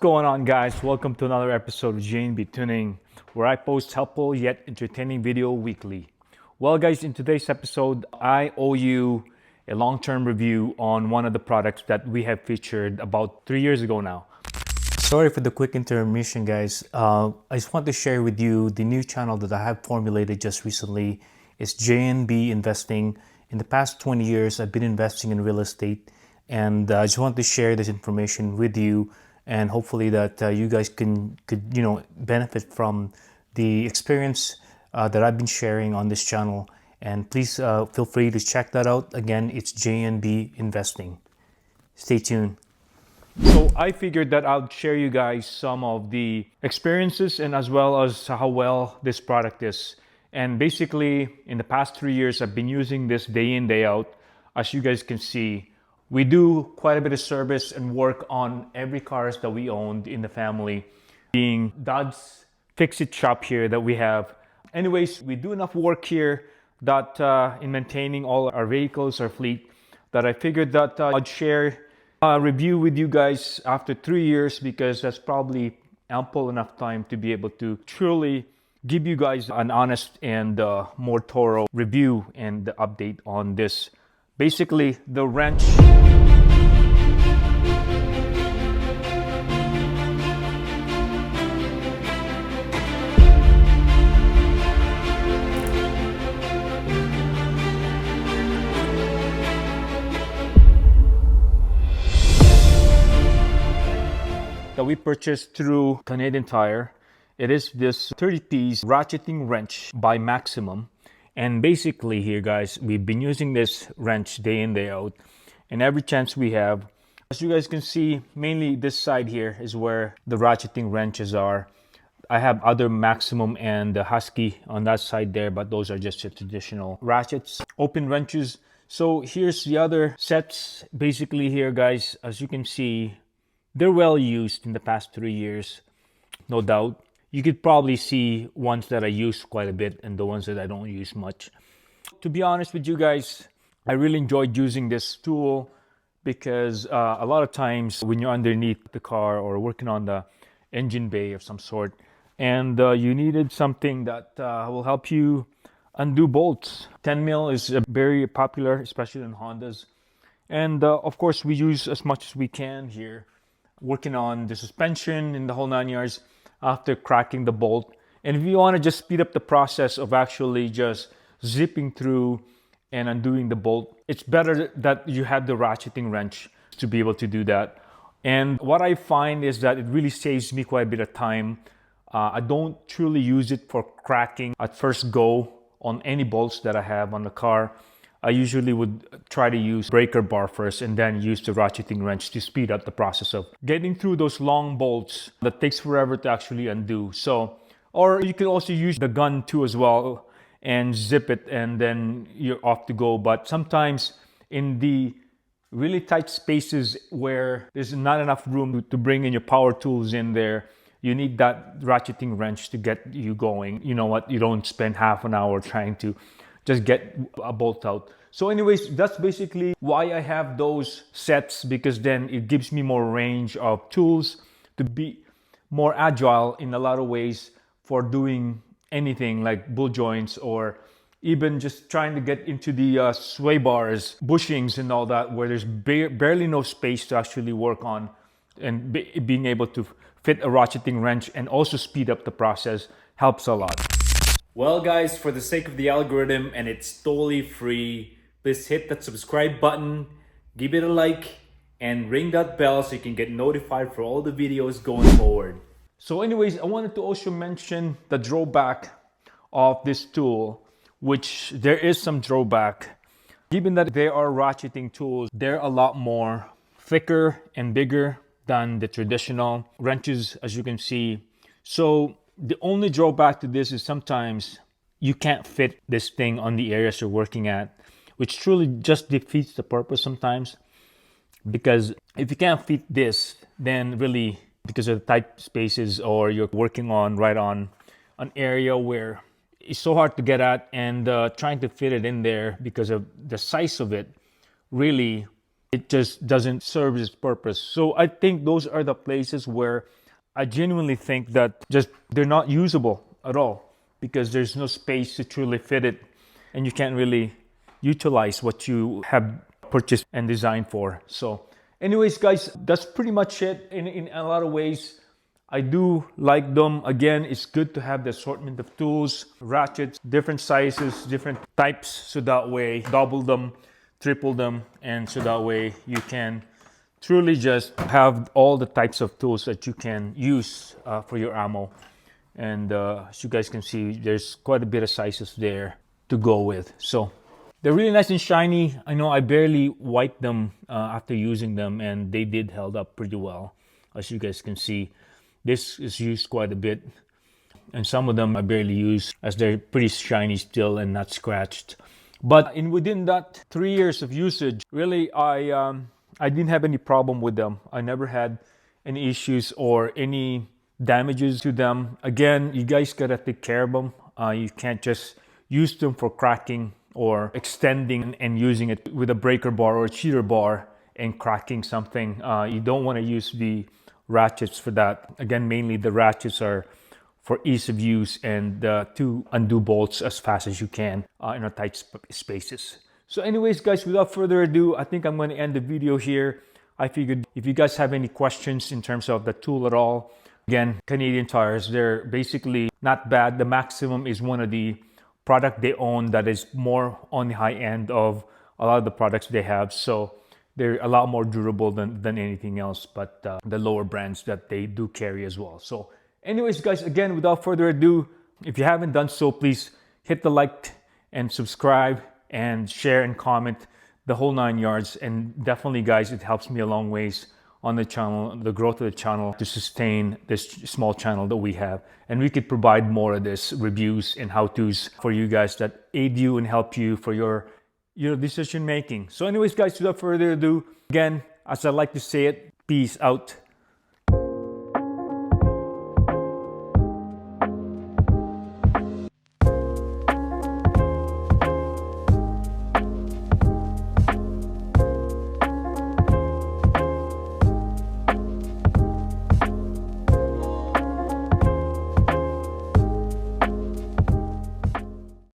going on, guys? Welcome to another episode of J&B Tuning, where I post helpful yet entertaining video weekly. Well, guys, in today's episode, I owe you a long-term review on one of the products that we have featured about 3 years ago now. Sorry for the quick intermission, guys. I just want to share with you the new channel that I have formulated just recently. It's J&B Investing. In the past 20 years, I've been investing in real estate, and I just want to share this information with you, and hopefully that you guys could benefit from the experience that I've been sharing on this channel. And please feel free to check that out. Again, it's J&B Investing. Stay tuned. So I figured that I'll share you guys some of the experiences and as well as how well this product is. And basically, in the past 3 years, I've been using this day in, day out. As you guys can see, we do quite a bit of service and work on every cars that we owned in the family, being Dad's fix-it shop here that we have. Anyways, we do enough work here that in maintaining all our vehicles, our fleet, that I figured that I'd share a review with you guys after 3 years, because that's probably ample enough time to be able to truly give you guys an honest and more thorough review and update on this. Basically, the wrench. That we purchased through Canadian Tire. It is this 30-piece ratcheting wrench by Maximum. And basically here, guys, we've been using this wrench day in, day out. And every chance we have, as you guys can see, mainly this side here is where the ratcheting wrenches are. I have other Maximum and Husky on that side there, but those are just the traditional ratchets, open wrenches. So here's the other sets. Basically here, guys, as you can see, they're well used in the past 3 years, no doubt. You could probably see ones that I use quite a bit and the ones that I don't use much. To be honest with you guys, I really enjoyed using this tool because a lot of times when you're underneath the car or working on the engine bay of some sort, and you needed something that will help you undo bolts. 10 mil is very popular, especially in Hondas. And of course, we use as much as we can here, working on the suspension and the whole 9 yards after cracking the bolt. And if you want to just speed up the process of actually just zipping through and undoing the bolt, it's better that you have the ratcheting wrench to be able to do that. And what I find is that it really saves me quite a bit of time. I don't truly use it for cracking at first go on any bolts that I have on the car. I usually would try to use breaker bar first and then use the ratcheting wrench to speed up the process of getting through those long bolts that takes forever to actually undo. So, or you can also use the gun too as well and zip it and then you're off to go. But sometimes in the really tight spaces where there's not enough room to bring in your power tools in there, you need that ratcheting wrench to get you going. You know what? You don't spend half an hour trying to just get a bolt out. So anyways, that's basically why I have those sets, because then it gives me more range of tools to be more agile in a lot of ways for doing anything like bull joints, or even just trying to get into the sway bars, bushings and all that, where there's barely no space to actually work on, and being able to fit a ratcheting wrench and also speed up the process helps a lot. Well, guys, for the sake of the algorithm, and it's totally free, please hit that subscribe button, give it a like, and ring that bell so you can get notified for all the videos going forward. So anyways, I wanted to also mention the drawback of this tool, which there is some drawback. Given that they are ratcheting tools, they're a lot more thicker and bigger than the traditional wrenches, as you can see. So the only drawback to this is sometimes you can't fit this thing on the areas you're working at, which truly just defeats the purpose sometimes. Because if you can't fit this, then really, because of the tight spaces, or you're working on right on an area where it's so hard to get at, and trying to fit it in there because of the size of it, really it just doesn't serve its purpose. So I think those are the places where I genuinely think that just they're not usable at all because there's no space to truly fit it, and you can't really utilize what you have purchased and designed for. So anyways, guys, that's pretty much it. In a lot of ways, I do like them. Again, it's good to have the assortment of tools, ratchets, different sizes, different types, so that way double them, triple them, and so that way you can truly just have all the types of tools that you can use for your ammo. And as you guys can see, there's quite a bit of sizes there to go with. So they're really nice and shiny. I know I barely wiped them after using them, and they did held up pretty well. As you guys can see, this is used quite a bit, and some of them I barely use as they're pretty shiny still and not scratched. But within that 3 years of usage, really I didn't have any problem with them. I never had any issues or any damages to them. Again, you guys gotta take care of them. You can't just use them for cracking or extending and using it with a breaker bar or a cheater bar and cracking something. You don't want to use the ratchets for that. Again, mainly the ratchets are for ease of use and to undo bolts as fast as you can in a tight spaces. So anyways, guys, without further ado, I think I'm going to end the video here. I figured if you guys have any questions in terms of the tool at all, again, Canadian Tires, they're basically not bad. The Maximum is one of the product they own that is more on the high end of a lot of the products they have. So they're a lot more durable than anything else, but the lower brands that they do carry as well. So anyways, guys, again, without further ado, if you haven't done so, please hit the like and subscribe and share and comment, the whole 9 yards. And definitely, guys, it helps me a long ways on the channel, the growth of the channel, to sustain this small channel that we have. And we could provide more of this reviews and how-tos for you guys that aid you and help you for your decision making. So anyways, guys, without further ado, again, as I like to say it, peace out.